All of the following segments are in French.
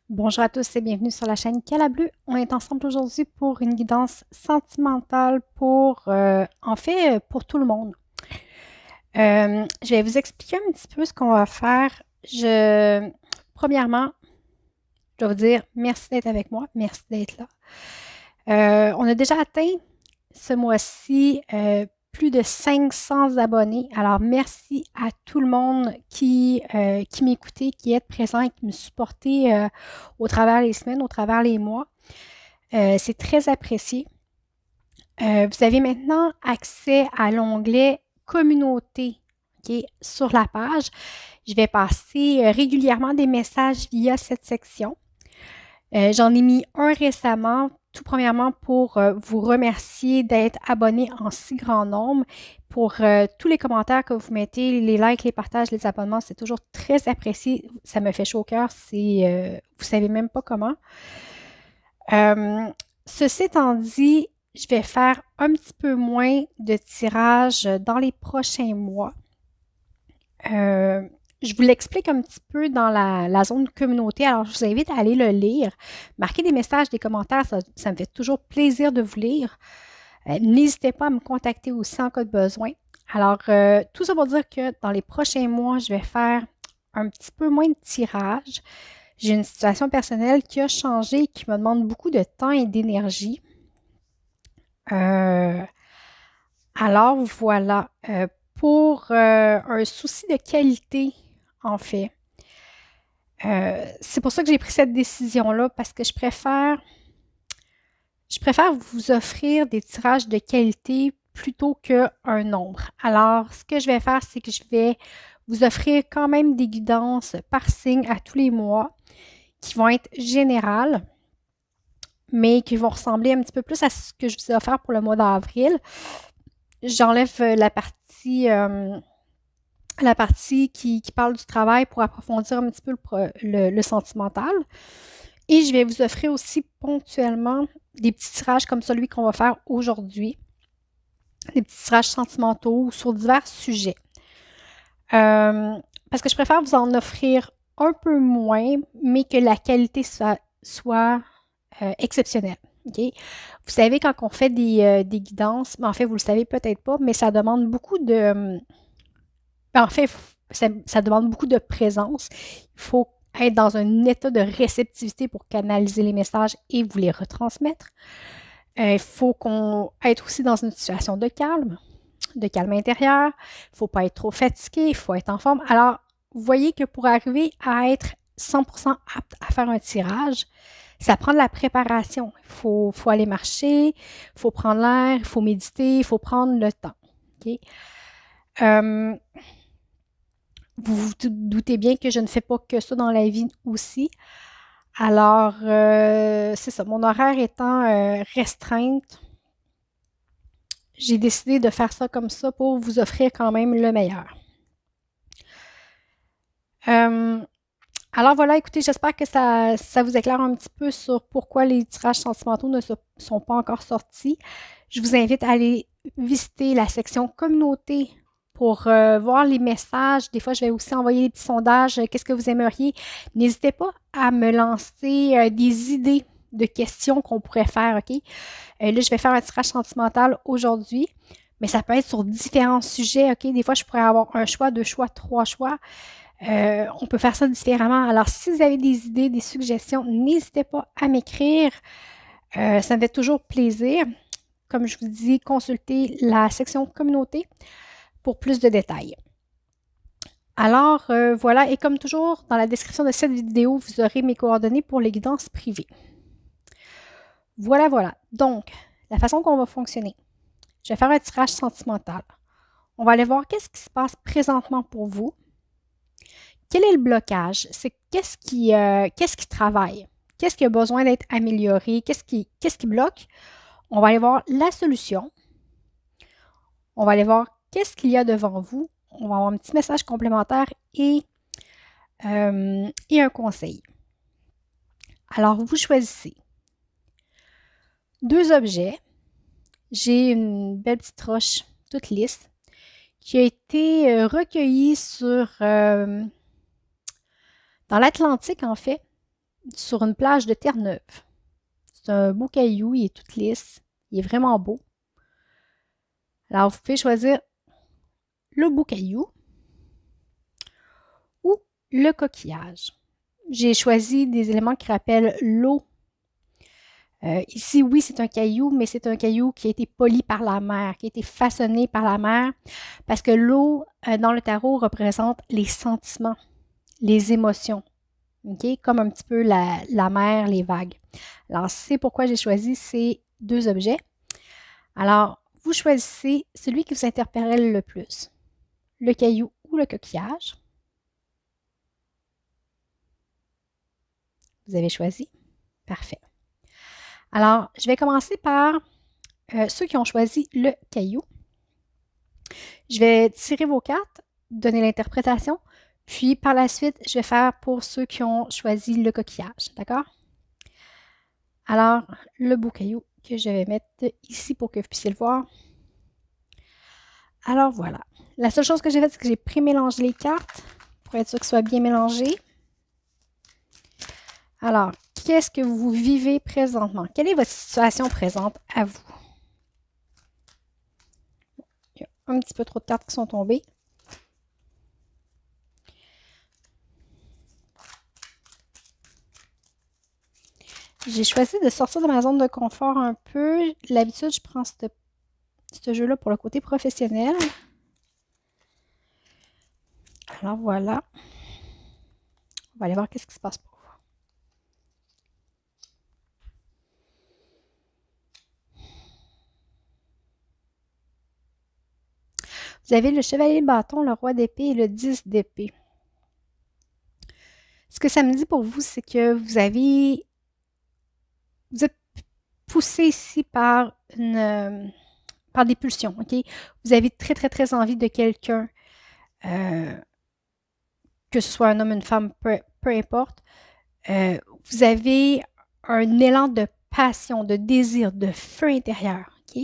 Bonjour à tous et bienvenue sur la chaîne Calablu. On est ensemble aujourd'hui pour une guidance sentimentale pour tout le monde. Je vais vous expliquer un petit peu ce qu'on va faire. Premièrement, je vais vous dire merci d'être avec moi, merci d'être là. On a déjà atteint ce mois-ci plus de 500 abonnés. Alors, merci à tout le monde qui m'écoutait, qui est présent et qui me supportait au travers les semaines, au travers les mois. C'est très apprécié. Vous avez maintenant accès à l'onglet Communauté, ok, sur la page. Je vais passer régulièrement des messages via cette section. J'en ai mis un récemment, tout premièrement pour vous remercier d'être abonné en si grand nombre. Pour tous les commentaires que vous mettez, les likes, les partages, les abonnements, c'est toujours très apprécié. Ça me fait chaud au cœur. Vous savez même pas comment. Ceci étant dit, je vais faire un petit peu moins de tirages dans les prochains mois. Je vous l'explique un petit peu dans la zone communauté. Alors, je vous invite à aller le lire. Marquer des messages, des commentaires, ça me fait toujours plaisir de vous lire. N'hésitez pas à me contacter aussi en cas de besoin. Alors, tout ça pour dire que dans les prochains mois, je vais faire un petit peu moins de tirages. J'ai une situation personnelle qui a changé et qui me demande beaucoup de temps et d'énergie. Euh, alors, voilà. Pour un souci de qualité, en fait. C'est pour ça que j'ai pris cette décision-là, parce que je préfère vous offrir des tirages de qualité plutôt qu'un nombre. Alors, ce que je vais faire, c'est que je vais vous offrir quand même des guidances par signe à tous les mois qui vont être générales, mais qui vont ressembler un petit peu plus à ce que je vous ai offert pour le mois d'avril. J'enlève la partie qui parle du travail pour approfondir un petit peu le sentimental. Et je vais vous offrir aussi ponctuellement des petits tirages comme celui qu'on va faire aujourd'hui, des petits tirages sentimentaux sur divers sujets. Parce que je préfère vous en offrir un peu moins, mais que la qualité soit exceptionnelle. Okay? Vous savez, quand on fait des guidances, mais en fait, vous ne le savez peut-être pas, mais ça demande beaucoup de. En fait, ça demande beaucoup de présence. Il faut être dans un état de réceptivité pour canaliser les messages et vous les retransmettre. Il faut qu'on être aussi dans une situation de calme intérieur. Il ne faut pas être trop fatigué, il faut être en forme. Alors, vous voyez que pour arriver à être 100% apte à faire un tirage, ça prend de la préparation. Il faut aller marcher, il faut prendre l'air, il faut méditer, il faut prendre le temps. Okay? Vous vous doutez bien que je ne fais pas que ça dans la vie aussi. Alors, c'est ça. Mon horaire étant restreinte, j'ai décidé de faire ça comme ça pour vous offrir quand même le meilleur. Euh, alors voilà, écoutez, j'espère que ça vous éclaire un petit peu sur pourquoi les tirages sentimentaux ne sont pas encore sortis. Je vous invite à aller visiter la section communauté pour voir les messages. Des fois, je vais aussi envoyer des petits sondages. Qu'est-ce que vous aimeriez? N'hésitez pas à me lancer des idées de questions qu'on pourrait faire, OK? Là, je vais faire un tirage sentimental aujourd'hui, mais ça peut être sur différents sujets, OK? Des fois, je pourrais avoir un choix, deux choix, trois choix. On peut faire ça différemment. Alors, si vous avez des idées, des suggestions, n'hésitez pas à m'écrire. Ça me fait toujours plaisir. Comme je vous dis, consultez la section communauté pour plus de détails. Alors, voilà, et comme toujours, dans la description de cette vidéo, vous aurez mes coordonnées pour les guidances privées. Voilà, voilà. Donc, la façon qu'on va fonctionner. Je vais faire un tirage sentimental. On va aller voir qu'est-ce qui se passe présentement pour vous. Quel est le blocage? C'est qu'est-ce qui travaille? Qu'est-ce qui a besoin d'être amélioré? Qu'est-ce qui bloque? On va aller voir la solution. On va aller voir qu'est-ce qu'il y a devant vous. On va avoir un petit message complémentaire et un conseil. Alors, vous choisissez deux objets. J'ai une belle petite roche toute lisse qui a été recueillie dans l'Atlantique, en fait, sur une plage de Terre-Neuve. C'est un beau caillou, il est tout lisse, il est vraiment beau. Alors, vous pouvez choisir le beau caillou ou le coquillage. J'ai choisi des éléments qui rappellent l'eau. Ici, oui, c'est un caillou, mais c'est un caillou qui a été poli par la mer, qui a été façonné par la mer, parce que l'eau, dans le tarot, représente les sentiments, les émotions, okay? Comme un petit peu la mer, les vagues. Alors, c'est pourquoi j'ai choisi ces deux objets. Alors, vous choisissez celui qui vous interpelle le plus, le caillou ou le coquillage. Vous avez choisi? Parfait. Alors, je vais commencer par ceux qui ont choisi le caillou. Je vais tirer vos cartes, donner l'interprétation, puis par la suite, je vais faire pour ceux qui ont choisi le coquillage. D'accord? Alors, le beau caillou que je vais mettre ici pour que vous puissiez le voir. Alors voilà. La seule chose que j'ai faite, c'est que j'ai pré-mélangé les cartes pour être sûr que ce soit bien mélangé. Alors, qu'est-ce que vous vivez présentement? Quelle est votre situation présente à vous? Il y a un petit peu trop de cartes qui sont tombées. J'ai choisi de sortir de ma zone de confort un peu. D'habitude, je prends ce jeu-là pour le côté professionnel. Alors voilà. On va aller voir qu'est-ce qui se passe pour vous. Vous avez le chevalier de bâton, le roi d'épée et le 10 d'épée. Ce que ça me dit pour vous, c'est que vous êtes poussé ici par des pulsions, OK? Vous avez très, très, très envie de quelqu'un, que ce soit un homme, une femme, peu importe. Vous avez un élan de passion, de désir, de feu intérieur, OK?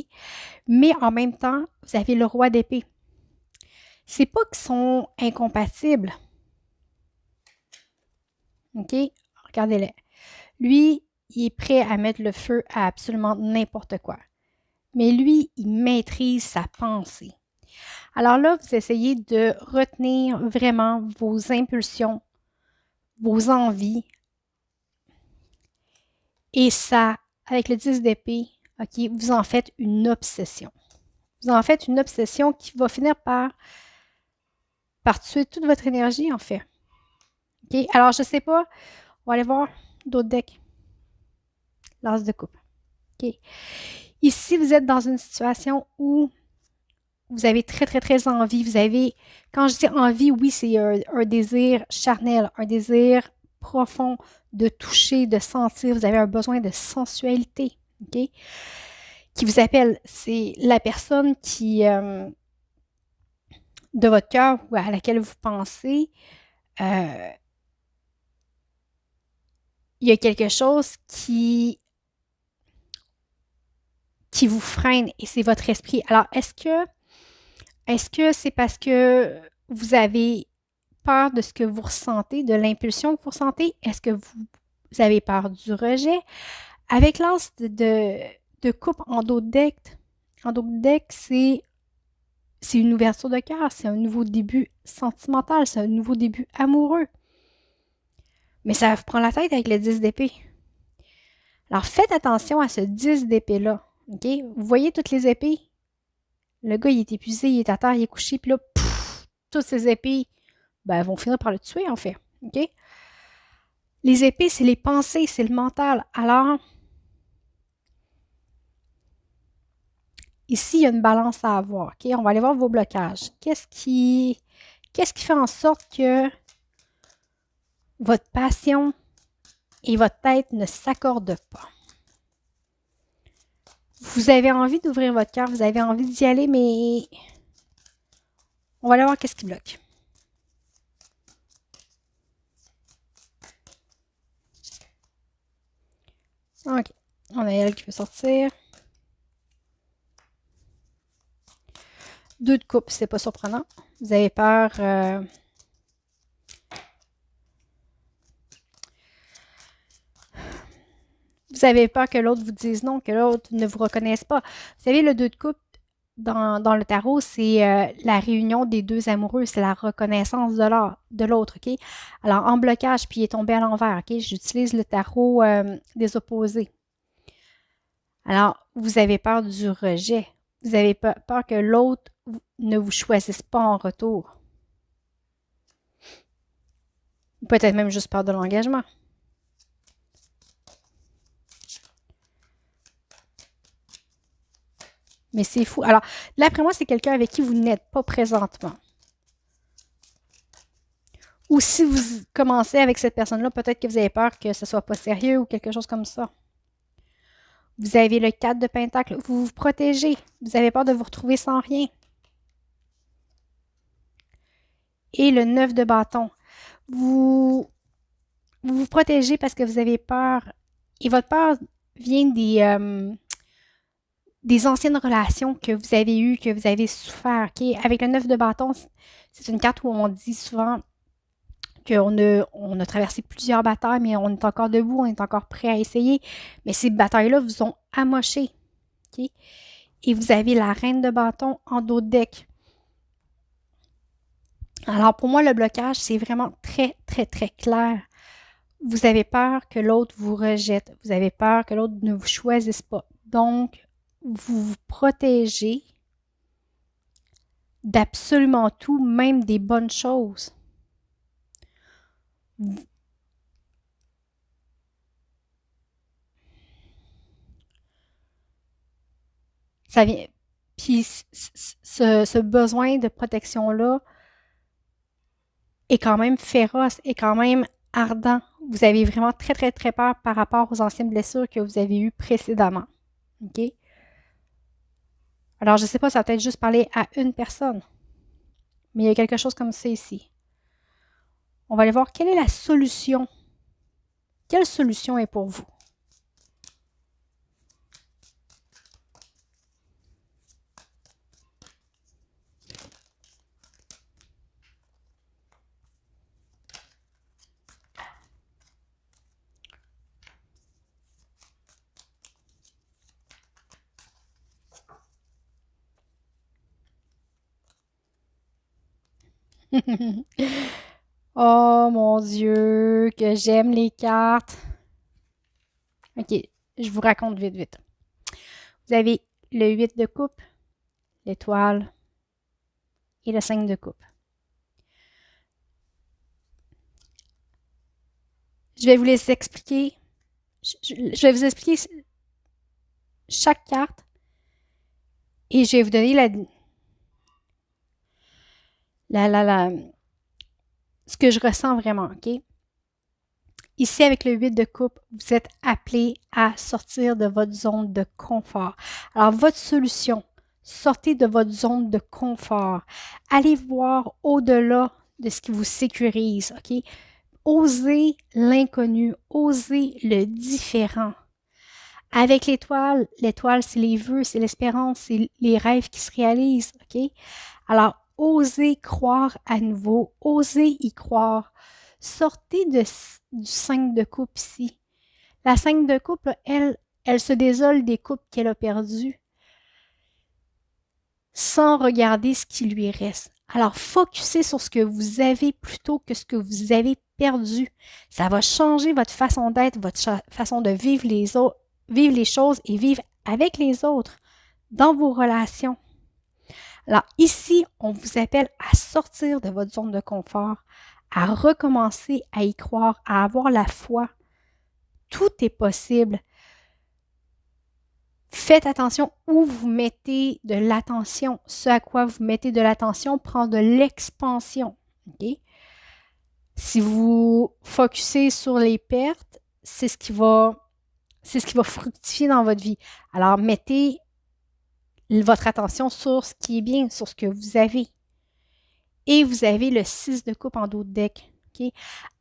Mais en même temps, vous avez le roi d'épée. C'est pas qu'ils sont incompatibles. OK? Regardez-les. Lui, il est prêt à mettre le feu à absolument n'importe quoi. Mais lui, il maîtrise sa pensée. Alors là, vous essayez de retenir vraiment vos impulsions, vos envies. Et ça, avec le 10 d'épée, OK, vous en faites une obsession. Vous en faites une obsession qui va finir par tuer toute votre énergie, en fait. OK? Alors, je ne sais pas, on va aller voir d'autres decks. L'as de coupe. OK? Ici, vous êtes dans une situation où vous avez très, très, très envie. Vous avez, quand je dis envie, oui, c'est un désir charnel, un désir profond de toucher, de sentir. Vous avez un besoin de sensualité. OK? Qui vous appelle. C'est la personne qui, de votre cœur ou à laquelle vous pensez, il y a quelque chose qui vous freine et c'est votre esprit. Alors, est-ce que c'est parce que vous avez peur de ce que vous ressentez, de l'impulsion que vous ressentez? Est-ce que vous avez peur du rejet? Avec l'as de coupe en dos de deck, c'est une ouverture de cœur, c'est un nouveau début sentimental, c'est un nouveau début amoureux. Mais ça vous prend la tête avec le 10 d'épée. Alors, faites attention à ce 10 d'épée-là. OK? Vous voyez toutes les épées? Le gars, il est épuisé, il est à terre, il est couché, puis là, toutes ces épées, elles vont finir par le tuer, en fait. OK? Les épées, c'est les pensées, c'est le mental. Alors, ici, il y a une balance à avoir. OK? On va aller voir vos blocages. Qu'est-ce qui fait en sorte que votre passion et votre tête ne s'accordent pas? Vous avez envie d'ouvrir votre cœur, vous avez envie d'y aller, mais on va aller voir qu'est-ce qui bloque. OK. On a elle qui veut sortir. 2 de coupe, c'est pas surprenant. Vous avez peur. Vous avez peur que l'autre vous dise non, que l'autre ne vous reconnaisse pas. Vous savez, le 2 de coupe dans le tarot, c'est la réunion des deux amoureux, c'est la reconnaissance de l'autre, OK? Alors, en blocage, puis il est tombé à l'envers, OK? J'utilise le tarot des opposés. Alors, vous avez peur du rejet. Vous avez peur que l'autre ne vous choisisse pas en retour. Peut-être même juste peur de l'engagement. Mais c'est fou. Alors, là, après moi, c'est quelqu'un avec qui vous n'êtes pas présentement. Ou si vous commencez avec cette personne-là, peut-être que vous avez peur que ce ne soit pas sérieux ou quelque chose comme ça. Vous avez le 4 de Pentacle. Vous vous protégez. Vous avez peur de vous retrouver sans rien. Et le 9 de bâton. Vous vous protégez parce que vous avez peur. Et votre peur vient des anciennes relations que vous avez eues, que vous avez souffert. Okay? Avec le 9 de bâton, c'est une carte où on dit souvent qu'on a traversé plusieurs batailles, mais on est encore debout, on est encore prêt à essayer. Mais ces batailles-là vous ont amoché. Okay? Et vous avez la reine de bâton en dos de deck. Alors, pour moi, le blocage, c'est vraiment très, très, très clair. Vous avez peur que l'autre vous rejette. Vous avez peur que l'autre ne vous choisisse pas. Donc, vous vous protégez d'absolument tout, même des bonnes choses. Ça vient. Puis ce besoin de protection-là est quand même féroce, est quand même ardent. Vous avez vraiment très, très, très peur par rapport aux anciennes blessures que vous avez eues précédemment. OK? Alors, je ne sais pas, ça va peut-être juste parler à une personne. Mais il y a quelque chose comme ça ici. On va aller voir quelle est la solution. Quelle solution est pour vous? Oh mon Dieu, que j'aime les cartes. OK, je vous raconte vite, vite. Vous avez le 8 de coupe, l'étoile et le 5 de coupe. Je vais vous les expliquer. Je vais vous expliquer chaque carte et je vais vous donner ce que je ressens vraiment, OK? Ici, avec le 8 de coupe, vous êtes appelé à sortir de votre zone de confort. Alors, votre solution, sortez de votre zone de confort. Allez voir au-delà de ce qui vous sécurise, OK? Osez l'inconnu, osez le différent. Avec l'étoile, c'est les vœux, c'est l'espérance, c'est les rêves qui se réalisent, OK? Alors, osez croire à nouveau, osez y croire. Sortez du 5 de coupe ici. La 5 de coupe, elle se désole des coupes qu'elle a perdues sans regarder ce qui lui reste. Alors, focussez sur ce que vous avez plutôt que ce que vous avez perdu. Ça va changer votre façon d'être, votre façon de vivre les choses et vivre avec les autres dans vos relations. Alors ici, on vous appelle à sortir de votre zone de confort, à recommencer à y croire, à avoir la foi. Tout est possible. Faites attention où vous mettez de l'attention. Ce à quoi vous mettez de l'attention prend de l'expansion. Okay? Si vous focussez sur les pertes, c'est ce qui va fructifier dans votre vie. Alors, mettez votre attention sur ce qui est bien, sur ce que vous avez. Et vous avez le 6 de coupe en dos de deck. Okay?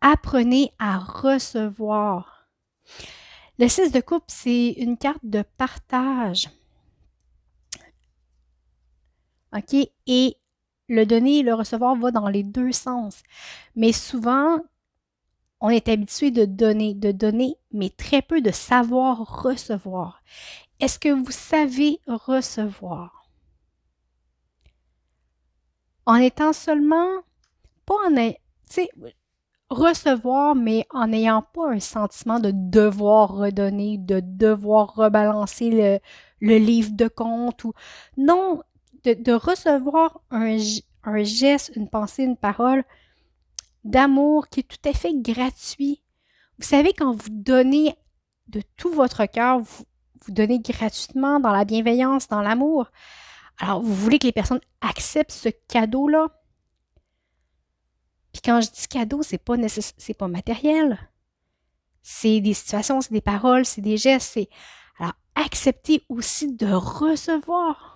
Apprenez à recevoir. Le 6 de coupe, c'est une carte de partage. OK? Et le donner et le recevoir va dans les deux sens. Mais souvent, on est habitué de donner, mais très peu de savoir recevoir. Est-ce que vous savez recevoir? En étant seulement, pas en, tu sais, recevoir, mais en n'ayant pas un sentiment de devoir redonner, de devoir rebalancer le livre de compte ou non, de recevoir un geste, une pensée, une parole d'amour qui est tout à fait gratuit. Vous savez, quand vous donnez de tout votre cœur, vous donnez gratuitement dans la bienveillance, dans l'amour. Alors, vous voulez que les personnes acceptent ce cadeau-là. Puis quand je dis cadeau, c'est pas matériel. C'est des situations, c'est des paroles, c'est des gestes. Alors, accepter aussi de recevoir.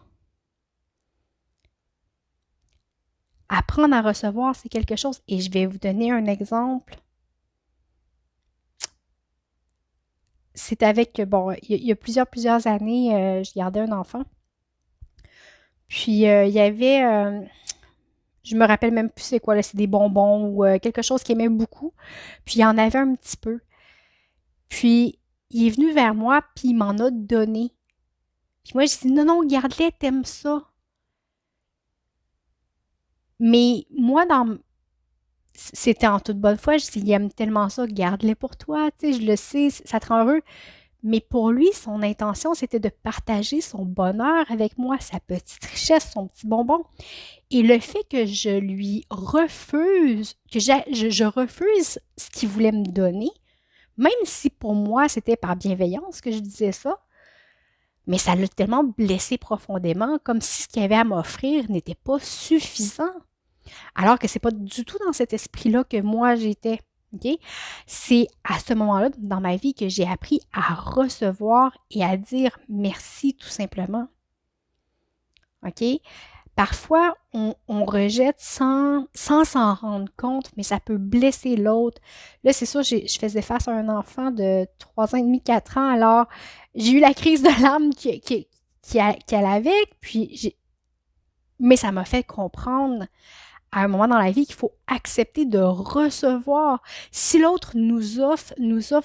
Apprendre à recevoir, c'est quelque chose. Et je vais vous donner un exemple. C'est avec, bon, il y a plusieurs années, je gardais un enfant. Puis, il y avait, je me rappelle même plus c'est quoi, là, c'est des bonbons ou quelque chose qu'il aimait beaucoup. Puis, il en avait un petit peu. Puis, il est venu vers moi, puis il m'en a donné. Puis moi, je dis, non, non, garde-les, t'aimes ça. Mais moi, c'était en toute bonne foi, je dis, il aime tellement ça, garde-les pour toi, tu sais, je le sais, ça te rend heureux. Mais pour lui, son intention, c'était de partager son bonheur avec moi, sa petite richesse, son petit bonbon. Et le fait que je lui refuse, que je refuse ce qu'il voulait me donner, même si pour moi, c'était par bienveillance que je disais ça, mais ça l'a tellement blessé profondément, comme si ce qu'il avait à m'offrir n'était pas suffisant. Alors que c'est pas du tout dans cet esprit-là que moi j'étais. Okay? C'est à ce moment-là dans ma vie que j'ai appris à recevoir et à dire merci tout simplement. OK? Parfois, on rejette sans s'en rendre compte, mais ça peut blesser l'autre. Là, c'est sûr, je faisais face à un enfant de 3 ans et demi, 4 ans, alors j'ai eu la crise de l'âme qu'elle avait, mais ça m'a fait comprendre à un moment dans la vie qu'il faut accepter de recevoir. Si l'autre nous offre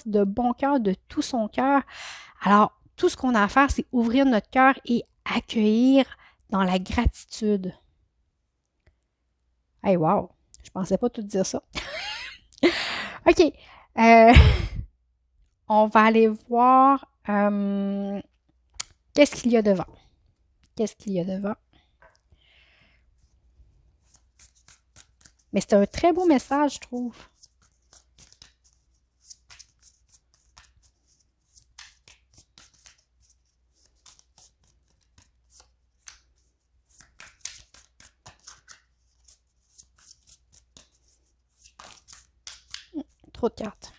de bon cœur, de tout son cœur, alors tout ce qu'on a à faire, c'est ouvrir notre cœur et accueillir dans la gratitude. Hey, wow! Je pensais pas tout dire ça. OK. On va aller voir qu'est-ce qu'il y a devant. Qu'est-ce qu'il y a devant? Mais c'est un très beau message, je trouve. Trop de cartes.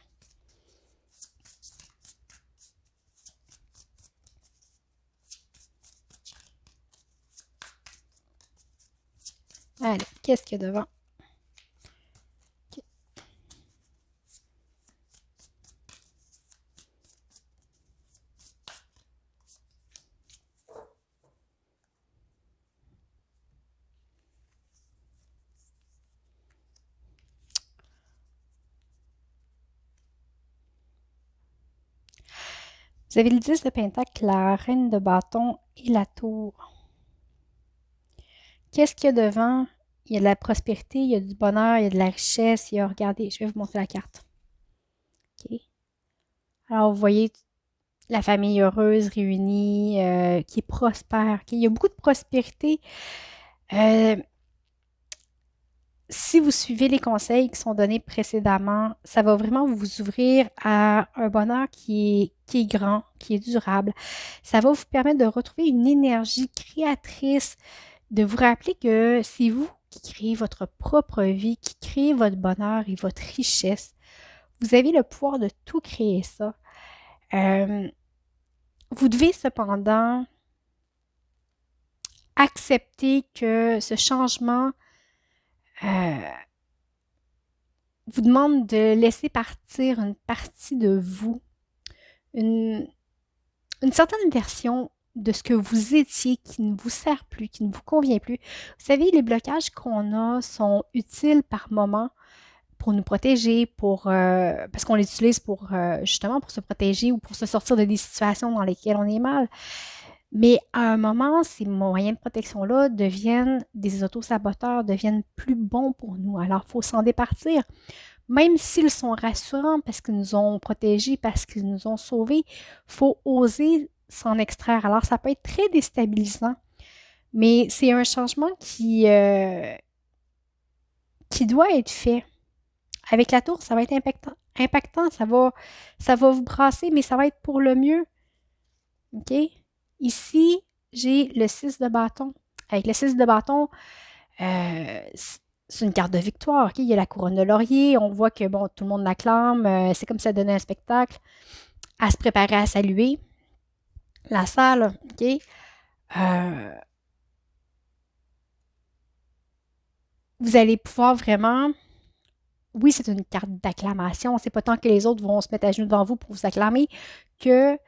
Allez, qu'est-ce qu'il y a devant? Okay. Vous avez le 10 de Pentacle, la reine de bâton et la tour. Qu'est-ce qu'il y a devant? Il y a de la prospérité, il y a du bonheur, il y a de la richesse, il y a, regardez, je vais vous montrer la carte. OK. Alors, vous voyez la famille heureuse, réunie, qui est prospère. Okay? Il y a beaucoup de prospérité. Si vous suivez les conseils qui sont donnés précédemment, ça va vraiment vous ouvrir à un bonheur qui est grand, qui est durable. Ça va vous permettre de retrouver une énergie créatrice, de vous rappeler que c'est vous qui créez votre propre vie, qui créez votre bonheur et votre richesse. Vous avez le pouvoir de tout créer ça. Vous devez cependant accepter que ce changement vous demande de laisser partir une partie de vous, une certaine version de ce que vous étiez qui ne vous sert plus, qui ne vous convient plus. Vous savez, les blocages qu'on a sont utiles par moment pour nous protéger, parce qu'on les utilise pour justement pour se protéger ou pour se sortir de des situations dans lesquelles on est mal. Mais à un moment, ces moyens de protection-là deviennent des autosaboteurs, deviennent plus bons pour nous. Alors, il faut s'en départir. Même s'ils sont rassurants parce qu'ils nous ont protégés, parce qu'ils nous ont sauvés, il faut oser s'en extraire. Alors, ça peut être très déstabilisant, mais c'est un changement qui doit être fait. Avec la tour, ça va être impactant, ça va vous brasser, mais ça va être pour le mieux. OK? Ici, j'ai le 6 de bâton. Avec le 6 de bâton, c'est une carte de victoire. OK? Il y a la couronne de laurier. On voit que bon, tout le monde l'acclame. C'est comme si ça donnait un spectacle. À se préparer à saluer la salle. OK? Vous allez pouvoir vraiment. Oui, c'est une carte d'acclamation. C'est pas tant que les autres vont se mettre à genoux devant vous pour vous acclamer que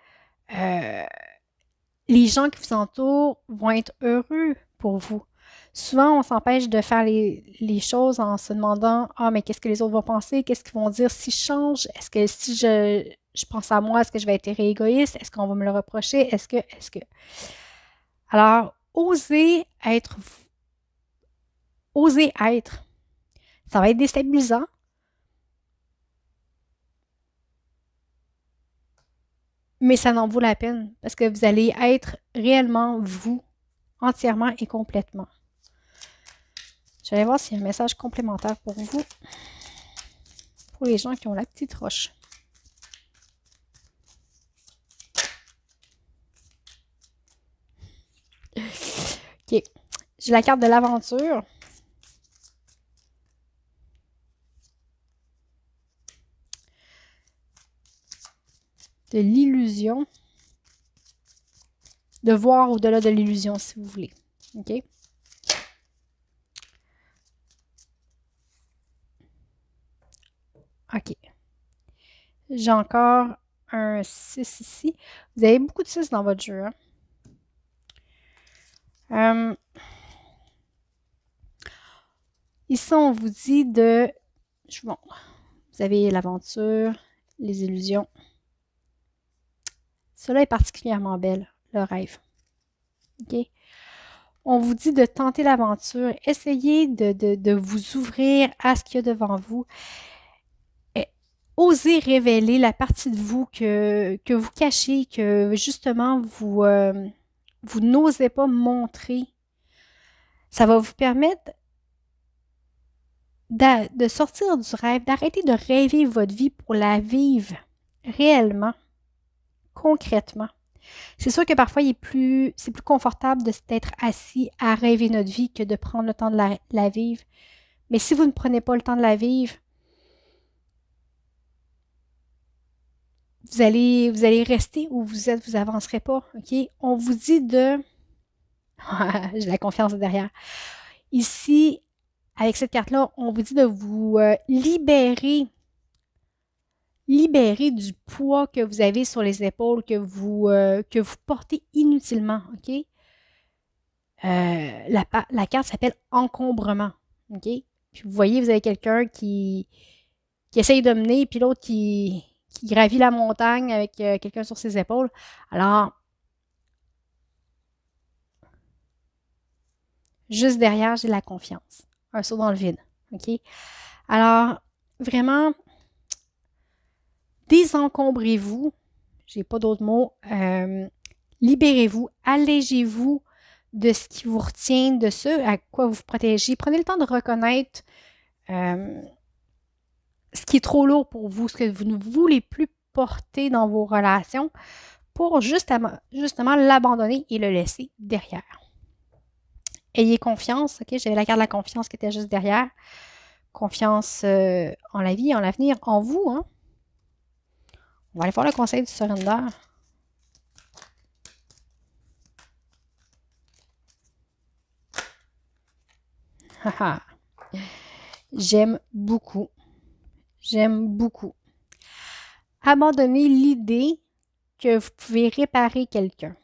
les gens qui vous entourent vont être heureux pour vous. Souvent, on s'empêche de faire les choses en se demandant ah, mais qu'est-ce que les autres vont penser? Qu'est-ce qu'ils vont dire si je change? Est-ce que si je pense à moi, est-ce que je vais être égoïste? Est-ce qu'on va me le reprocher? Est-ce que. Alors, oser être. Ça va être déstabilisant. Mais ça n'en vaut la peine parce que vous allez être réellement vous, entièrement et complètement. Je vais aller voir s'il y a un message complémentaire pour vous, pour les gens qui ont la petite roche. OK. J'ai la carte de l'aventure. De l'illusion. De voir au-delà de l'illusion, si vous voulez. OK? OK. J'ai encore un 6 ici. Vous avez beaucoup de 6 dans votre jeu. Hein? Ici, on vous dit de... Bon, vous avez l'aventure, les illusions. Cela est particulièrement belle, le rêve. OK? On vous dit de tenter l'aventure, essayez de vous ouvrir à ce qu'il y a devant vous. Osez révéler la partie de vous que vous cachez, que justement vous n'osez pas montrer. Ça va vous permettre de sortir du rêve, d'arrêter de rêver votre vie pour la vivre réellement, concrètement. C'est sûr que parfois, c'est plus confortable d'être assis à rêver notre vie que de prendre le temps de la vivre. Mais si vous ne prenez pas le temps de la vivre, vous allez rester où vous êtes, vous n'avancerez pas. OK? On vous dit de... J'ai la confiance derrière. Ici, avec cette carte-là, on vous dit de vous libérer du poids que vous avez sur les épaules, que vous portez inutilement. OK? La carte s'appelle encombrement. OK? Puis vous voyez, vous avez quelqu'un qui essaye de mener, puis l'autre qui gravit la montagne avec quelqu'un sur ses épaules. Alors, juste derrière, j'ai la confiance. Un saut dans le vide. OK? Alors, vraiment, désencombrez-vous. J'ai pas d'autres mots. Libérez-vous, allégez-vous de ce qui vous retient, de ce à quoi vous vous protégez. Prenez le temps de reconnaître ce qui est trop lourd pour vous, ce que vous ne voulez plus porter dans vos relations pour justement l'abandonner et le laisser derrière. Ayez confiance, OK? J'avais la carte de la confiance qui était juste derrière. Confiance en la vie, en l'avenir, en vous, hein? On va aller voir le conseil du surrender. J'aime beaucoup. J'aime beaucoup. Abandonnez l'idée que vous pouvez réparer quelqu'un.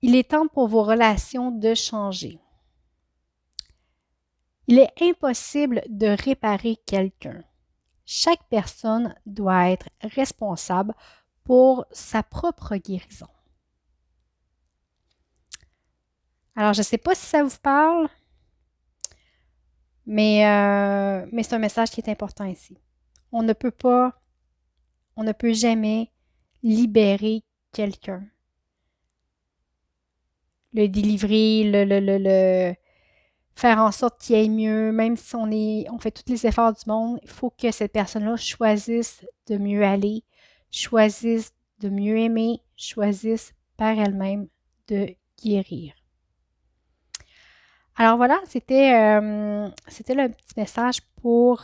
Il est temps pour vos relations de changer. Il est impossible de réparer quelqu'un. Chaque personne doit être responsable pour sa propre guérison. Alors, je ne sais pas si ça vous parle, mais c'est un message qui est important ici. On ne peut pas, on ne peut jamais libérer quelqu'un. Le délivrer, le faire en sorte qu'il aille mieux, même si on fait tous les efforts du monde, il faut que cette personne-là choisisse de mieux aller, choisisse de mieux aimer, choisisse par elle-même de guérir. Alors voilà, c'était le petit message pour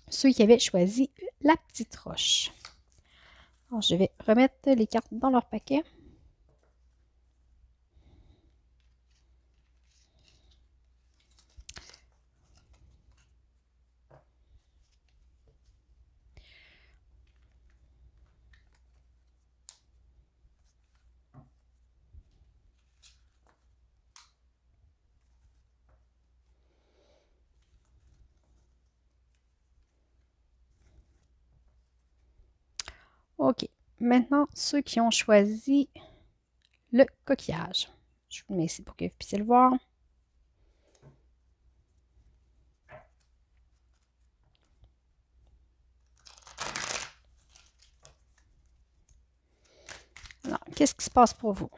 ceux qui avaient choisi la petite roche. Alors, je vais remettre les cartes dans leur paquet. OK. Maintenant, ceux qui ont choisi le coquillage. Je vous le mets ici pour que vous puissiez le voir. Alors, qu'est-ce qui se passe pour vous?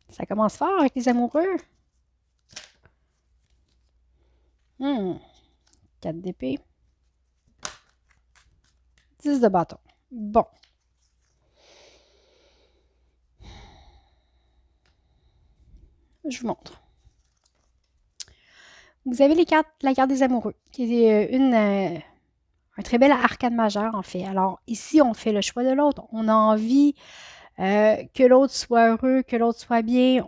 Ça commence fort avec les amoureux. 4 d'épée. 10 de bâton. Bon. Je vous montre. Vous avez la carte des amoureux, qui est un très bel arcane majeur, en fait. Alors, ici, on fait le choix de l'autre. On a envie que l'autre soit heureux, que l'autre soit bien.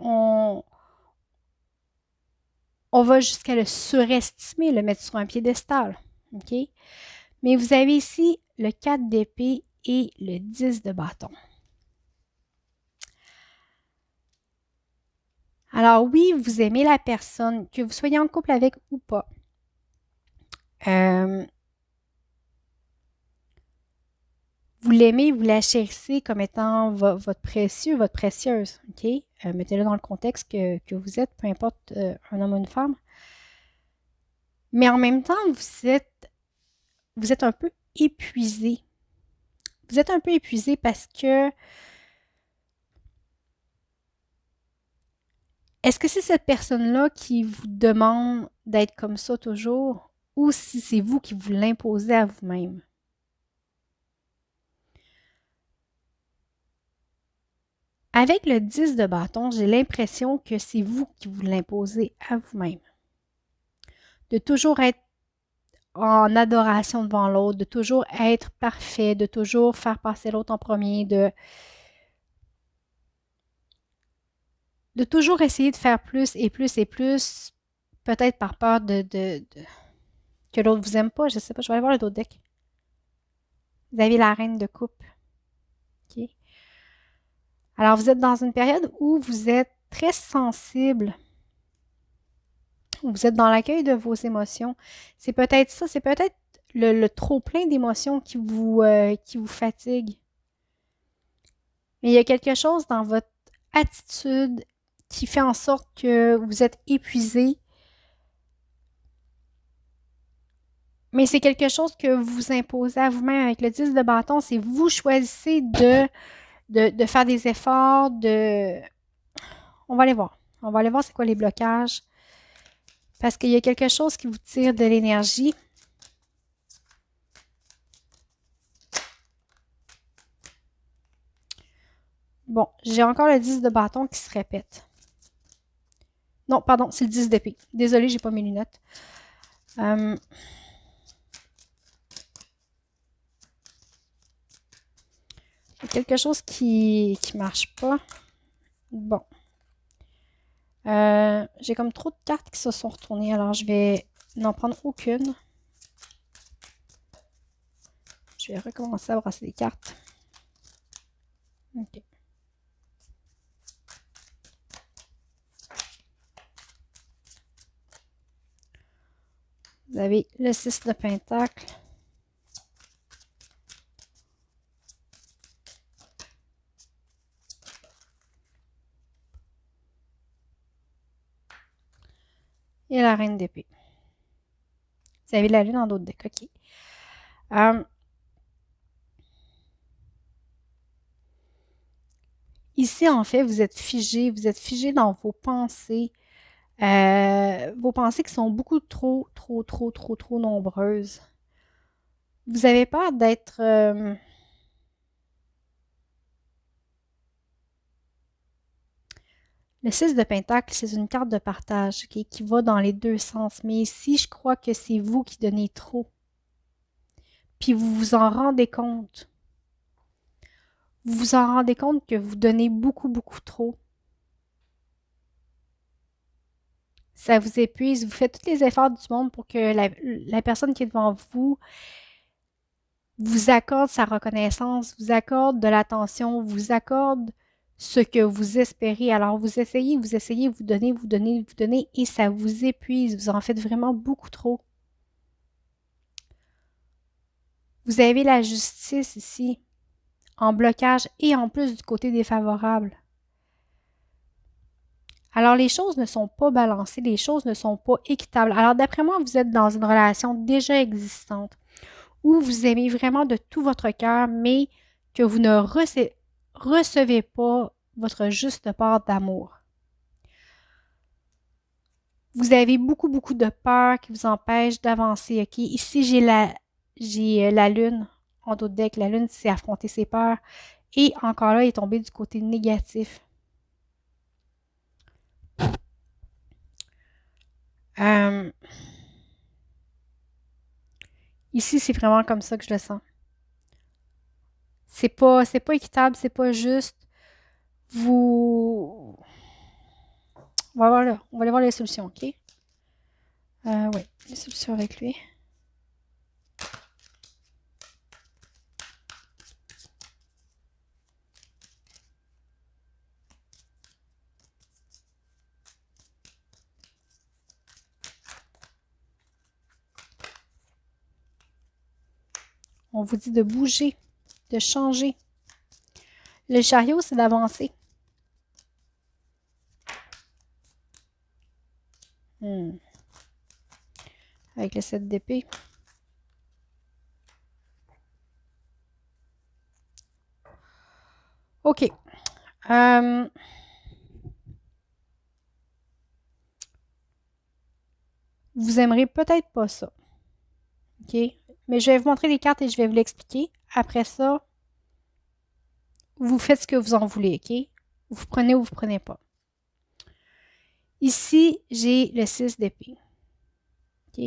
On va jusqu'à le surestimer, le mettre sur un piédestal. OK? Mais vous avez ici le 4 d'épée et le 10 de bâton. Alors oui, vous aimez la personne, que vous soyez en couple avec ou pas. Vous l'aimez, vous la chérissez comme étant votre précieux, votre précieuse. OK? Mettez-le dans le contexte que vous êtes, peu importe un homme ou une femme. Mais en même temps, vous êtes un peu épuisé. Vous êtes un peu épuisé parce que est-ce que c'est cette personne-là qui vous demande d'être comme ça toujours ou si c'est vous qui vous l'imposez à vous-même? Avec le 10 de bâton, j'ai l'impression que c'est vous qui vous l'imposez à vous-même. De toujours être en adoration devant l'autre, de toujours être parfait, de toujours faire passer l'autre en premier, de toujours essayer de faire plus et plus et plus, peut-être par peur que l'autre vous aime pas. Je sais pas, je vais aller voir le d'autres deck. Vous avez la reine de coupe. OK? Alors, vous êtes dans une période où vous êtes très sensible. Vous êtes dans l'accueil de vos émotions. C'est peut-être ça, c'est peut-être le trop-plein d'émotions qui vous fatigue. Mais il y a quelque chose dans votre attitude qui fait en sorte que vous êtes épuisé. Mais c'est quelque chose que vous imposez à vous-même avec le 10 de bâton. C'est vous choisissez de faire des efforts, On va aller voir. On va aller voir c'est quoi les blocages. Parce qu'il y a quelque chose qui vous tire de l'énergie. Bon, j'ai encore le 10 de bâton qui se répète. Non, pardon, c'est le 10 d'épée. Désolée, j'ai pas mes lunettes. Il y a quelque chose qui marche pas. Bon. J'ai comme trop de cartes qui se sont retournées, alors je vais n'en prendre aucune. Je vais recommencer à brasser les cartes. OK. Vous avez le 6 de Pentacle. Et la Reine d'épée. Vous avez la Lune en d'autres decks. OK. Ici, en fait, vous êtes figé dans vos pensées qui sont beaucoup trop nombreuses. Vous avez peur d'être... Le 6 de Pentacle, c'est une carte de partage qui va dans les deux sens. Mais ici, je crois que c'est vous qui donnez trop. Puis vous vous en rendez compte. Vous vous en rendez compte que vous donnez beaucoup trop. Ça vous épuise. Vous faites tous les efforts du monde pour que la personne qui est devant vous vous accorde sa reconnaissance, vous accorde de l'attention, vous accorde ce que vous espérez. Alors, vous essayez, vous donnez, et ça vous épuise. Vous en faites vraiment beaucoup trop. Vous avez la justice ici, en blocage et en plus du côté défavorable. Alors, les choses ne sont pas balancées, les choses ne sont pas équitables. Alors, d'après moi, vous êtes dans une relation déjà existante où vous aimez vraiment de tout votre cœur, mais que vous ne recevez pas votre juste part d'amour. Vous avez beaucoup de peur qui vous empêche d'avancer. OK? Ici, j'ai la Lune en d'autres decks. La Lune, c'est affronter ses peurs. Et encore là, il est tombé du côté négatif. Ici, c'est vraiment comme ça que je le sens. C'est pas équitable, c'est pas juste. On va aller voir les solutions, OK? Oui, les solutions avec lui. On vous dit de bouger, de changer. Le chariot, c'est d'avancer. Avec le 7 d'épée. OK. Vous aimerez peut-être pas ça. OK? Mais je vais vous montrer les cartes et je vais vous l'expliquer. Après ça, vous faites ce que vous en voulez, OK? Vous prenez ou vous prenez pas. Ici, j'ai le 6 d'épée. OK?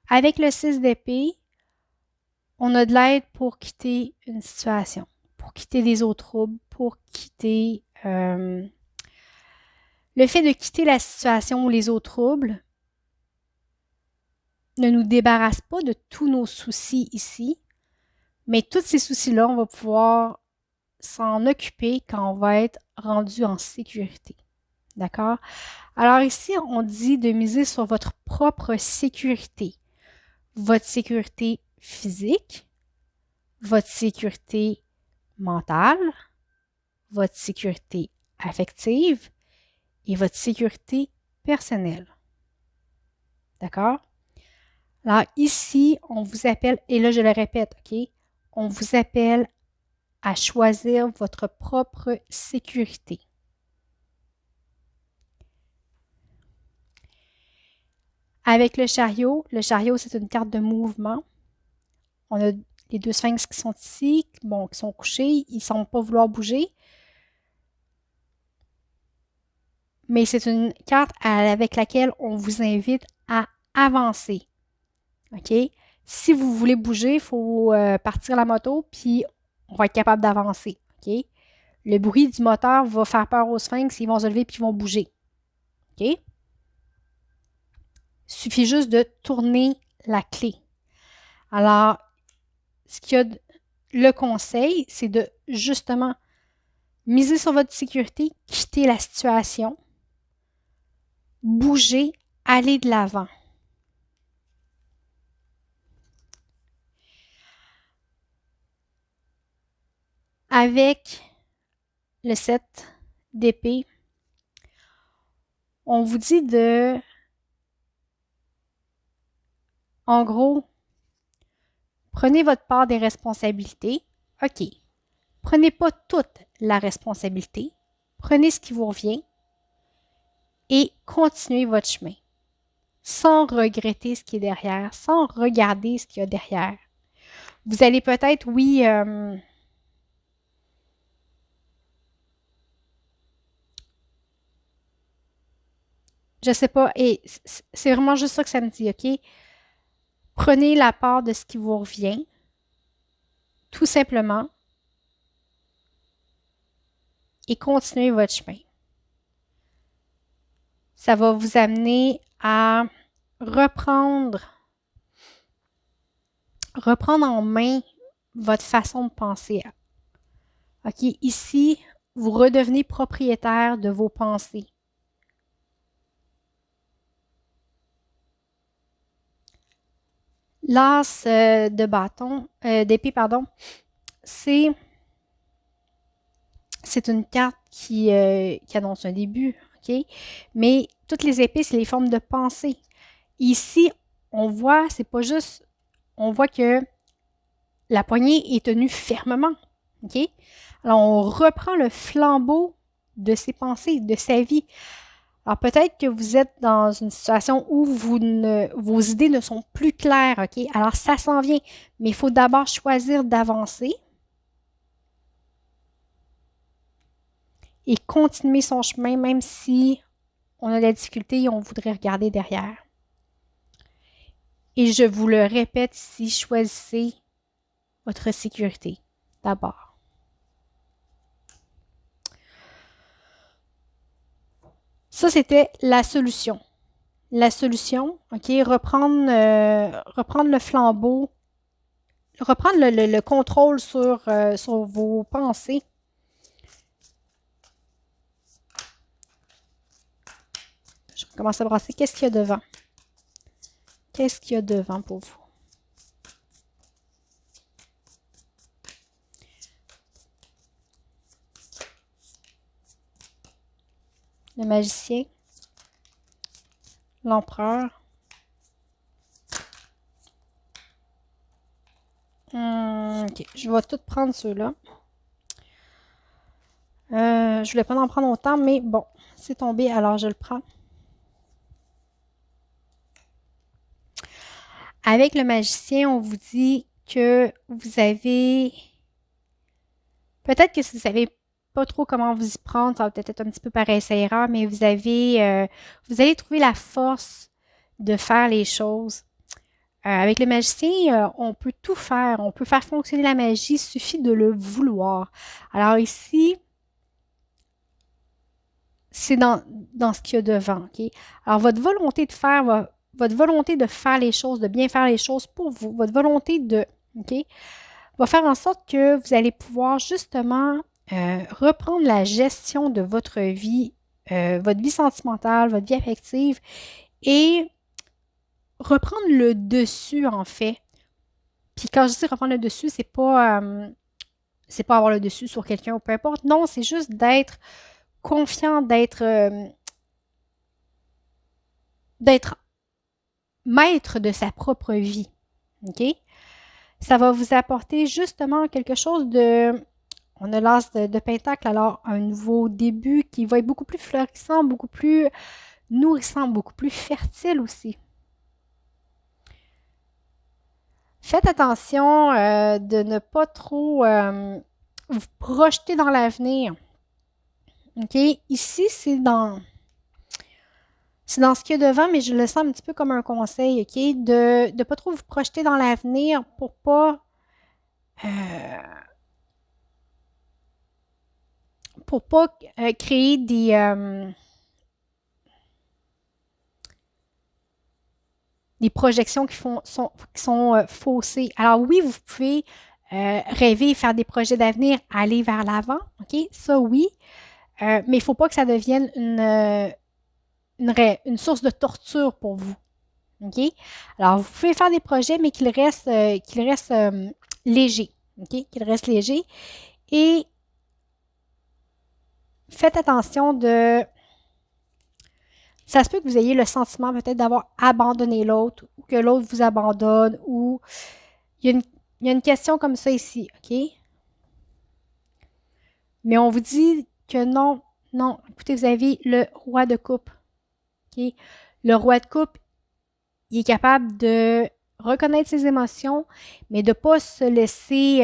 Avec le 6 d'épée, on a de l'aide pour quitter une situation, pour quitter des eaux troubles, pour quitter... le fait de quitter la situation ou les eaux troubles ne nous débarrasse pas de tous nos soucis ici, mais tous ces soucis-là, on va pouvoir s'en occuper quand on va être rendu en sécurité. D'accord? Alors ici, on dit de miser sur votre propre sécurité. Votre sécurité physique, votre sécurité mentale, votre sécurité affective et votre sécurité personnelle. D'accord? Alors ici, on vous appelle, et là je le répète, OK? On vous appelle à choisir votre propre sécurité. Avec le chariot, c'est une carte de mouvement. On a les deux sphinx qui sont ici, qui sont couchés, ils ne semblent pas vouloir bouger. Mais c'est une carte avec laquelle on vous invite à avancer. OK? Si vous voulez bouger, il faut partir la moto, puis on va être capable d'avancer. OK? Le bruit du moteur va faire peur aux sphinx, ils vont se lever puis ils vont bouger. OK? Il suffit juste de tourner la clé. Alors, le conseil, c'est de justement Misez sur votre sécurité, quittez la situation, bougez, allez de l'avant. Avec le 7 d'épée, on vous dit en gros, prenez votre part des responsabilités. OK. Prenez pas toute la responsabilité. Prenez ce qui vous revient et continuez votre chemin sans regretter ce qui est derrière, sans regarder ce qu'il y a derrière. Vous allez peut-être, oui, je sais pas, et c'est vraiment juste ça que ça me dit, OK? Prenez la part de ce qui vous revient, tout simplement, et continuez votre chemin. Ça va vous amener à reprendre en main votre façon de penser. OK, ici, vous redevenez propriétaire de vos pensées. L'as de bâton, d'épée, pardon, c'est une carte qui annonce un début, OK? Mais toutes les épées, c'est les formes de pensée. Ici, on voit, c'est pas juste, on voit que la poignée est tenue fermement, OK? Alors, on reprend le flambeau de ses pensées, de sa vie. Alors, peut-être que vous êtes dans une situation où vos idées ne sont plus claires, OK? Alors, ça s'en vient, mais il faut d'abord choisir d'avancer et continuer son chemin, même si on a de la difficulté et on voudrait regarder derrière. Et je vous le répète ici, choisissez votre sécurité d'abord. Ça, c'était la solution. La solution, OK, reprendre le flambeau, reprendre le contrôle sur vos pensées. Je recommence à brasser. Qu'est-ce qu'il y a devant? Qu'est-ce qu'il y a devant pour vous? Le magicien. L'empereur. OK, je vais tout prendre ceux-là. Je voulais pas en prendre autant, mais bon, c'est tombé, alors je le prends. Avec le magicien, on vous dit que vous avez... Peut-être que si vous savez pas trop comment vous y prendre, ça va peut-être être un petit peu par essai-erreur, mais vous allez trouver la force de faire les choses. Avec le magicien, on peut tout faire. On peut faire fonctionner la magie, il suffit de le vouloir. Alors ici, c'est dans ce qu'il y a devant. Okay? Alors, votre volonté de faire les choses, de bien faire les choses pour vous, votre volonté va faire en sorte que vous allez pouvoir justement reprendre la gestion de votre vie sentimentale, votre vie affective et reprendre le dessus, en fait. Puis quand je dis reprendre le dessus, c'est pas avoir le dessus sur quelqu'un ou peu importe. Non, c'est juste d'être confiant, d'être maître de sa propre vie. OK? Ça va vous apporter justement quelque chose de... On a l'as de Pentacle, alors un nouveau début qui va être beaucoup plus florissant, beaucoup plus nourrissant, beaucoup plus fertile aussi. Faites attention de ne pas trop vous projeter dans l'avenir. OK? Ici, c'est dans ce qu'il y a devant, mais je le sens un petit peu comme un conseil, OK? De ne pas trop vous projeter dans l'avenir pour pas créer des projections qui sont faussées. Alors oui, vous pouvez rêver, faire des projets d'avenir, aller vers l'avant, OK? Ça, oui. Mais il ne faut pas que ça devienne une source de torture pour vous, OK? Alors, vous pouvez faire des projets, mais qu'ils restent légers, OK? Qu'ils restent légers. Et faites attention de... Ça se peut que vous ayez le sentiment peut-être d'avoir abandonné l'autre ou que l'autre vous abandonne ou il y a une question comme ça ici, OK? Mais on vous dit que non, non. Écoutez, vous avez le roi de coupe, OK? Le roi de coupe, il est capable de reconnaître ses émotions, mais de ne pas se laisser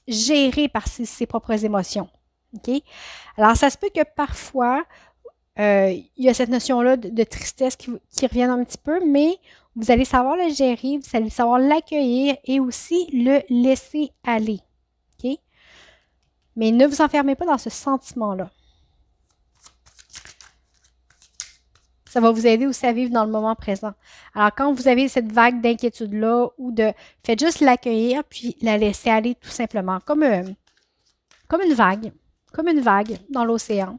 gérer par ses propres émotions, OK? Alors, ça se peut que parfois, il y a cette notion-là de tristesse qui revient un petit peu, mais vous allez savoir le gérer, vous allez savoir l'accueillir et aussi le laisser aller. OK? Mais ne vous enfermez pas dans ce sentiment-là. Ça va vous aider aussi à vivre dans le moment présent. Alors, quand vous avez cette vague d'inquiétude-là ou faites juste l'accueillir puis la laisser aller tout simplement, comme une vague dans l'océan.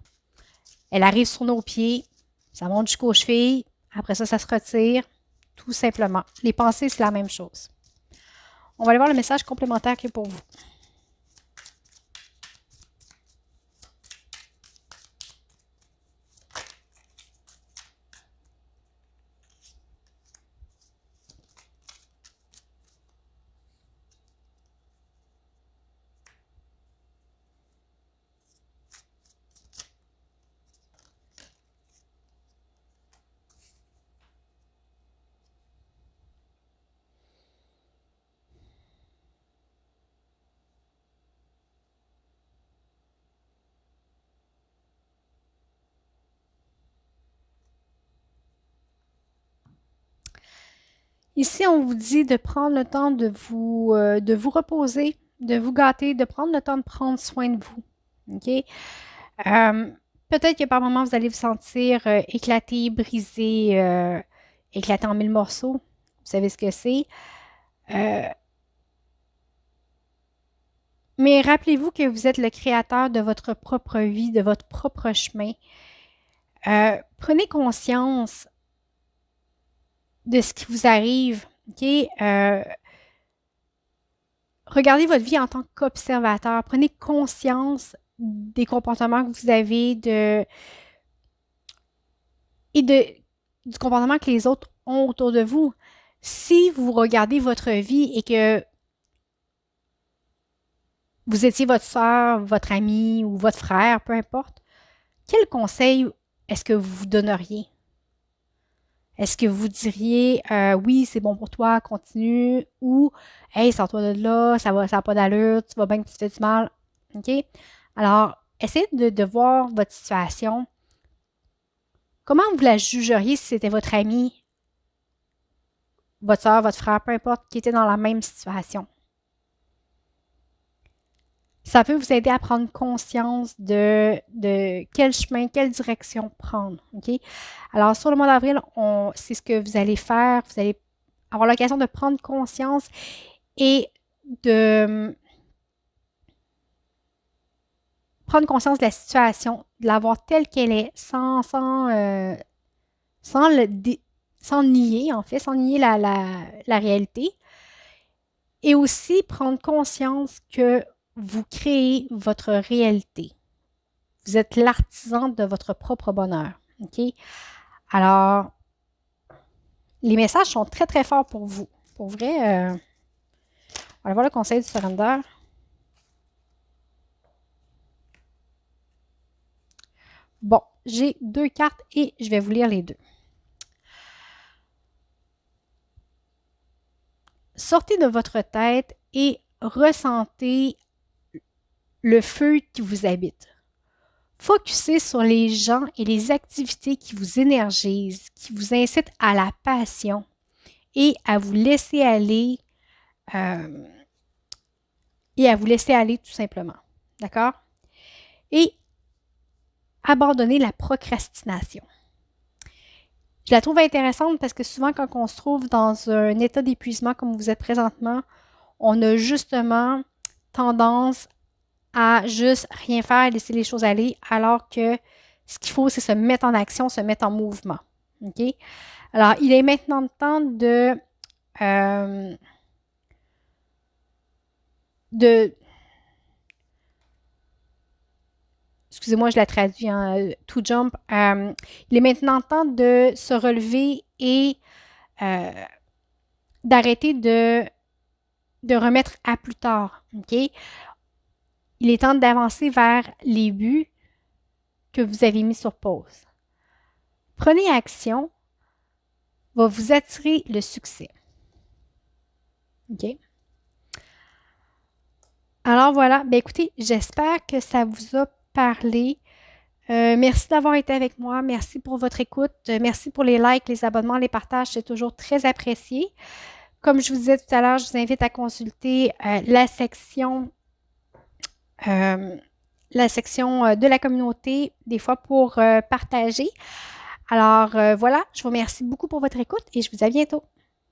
Elle arrive sur nos pieds, ça monte jusqu'aux chevilles, après ça se retire, tout simplement. Les pensées, c'est la même chose. On va aller voir le message complémentaire qu'il y a pour vous. Ici, on vous dit de prendre le temps de vous reposer, de vous gâter, de prendre le temps de prendre soin de vous. OK? Peut-être que par moments, vous allez vous sentir éclaté, brisé, éclaté en mille morceaux. Vous savez ce que c'est. Mais rappelez-vous que vous êtes le créateur de votre propre vie, de votre propre chemin. Prenez conscience de ce qui vous arrive. OK? Regardez votre vie en tant qu'observateur. Prenez conscience des comportements que vous avez du comportement que les autres ont autour de vous. Si vous regardez votre vie et que vous étiez votre soeur, votre ami ou votre frère, peu importe, quel conseil est-ce que vous vous donneriez? Est-ce que vous diriez oui, c'est bon pour toi, continue, ou hey, sors-toi de là, ça n'a pas d'allure, tu vas bien que tu te fais du mal. OK? Alors, essayez de voir votre situation. Comment vous la jugeriez si c'était votre ami, votre soeur, votre frère, peu importe, qui était dans la même situation? Ça peut vous aider à prendre conscience de quel chemin, quelle direction prendre. OK? Alors, sur le mois d'avril, c'est ce que vous allez faire. Vous allez avoir l'occasion de prendre conscience et de prendre conscience de la situation, de la voir telle qu'elle est, sans nier, en fait, sans nier la réalité. Et aussi prendre conscience que vous créez votre réalité. Vous êtes l'artisan de votre propre bonheur. OK? Alors, les messages sont très, très forts pour vous. Pour vrai, on va voir le conseil du surrender. Bon, j'ai 2 cartes et je vais vous lire les 2. Sortez de votre tête et ressentez le feu qui vous habite. Focussez sur les gens et les activités qui vous énergisent, qui vous incitent à la passion et à vous laisser aller tout simplement. D'accord? Et abandonner la procrastination. Je la trouve intéressante parce que souvent, quand on se trouve dans un état d'épuisement comme vous êtes présentement, on a justement tendance à juste rien faire, laisser les choses aller, alors que ce qu'il faut, c'est se mettre en action, se mettre en mouvement. OK? Alors, il est maintenant temps de excusez-moi, je la traduis, hein, to jump. Il est maintenant temps de se relever et euh, d'arrêter de remettre à plus tard. OK? Il est temps d'avancer vers les buts que vous avez mis sur pause. Prenez action, va vous attirer le succès. OK? Alors voilà, ben écoutez, j'espère que ça vous a parlé. Merci d'avoir été avec moi. Merci pour votre écoute. Merci pour les likes, les abonnements, les partages. C'est toujours très apprécié. Comme je vous disais tout à l'heure, je vous invite à consulter la section de la communauté, des fois pour partager. Alors voilà, je vous remercie beaucoup pour votre écoute et je vous dis à bientôt.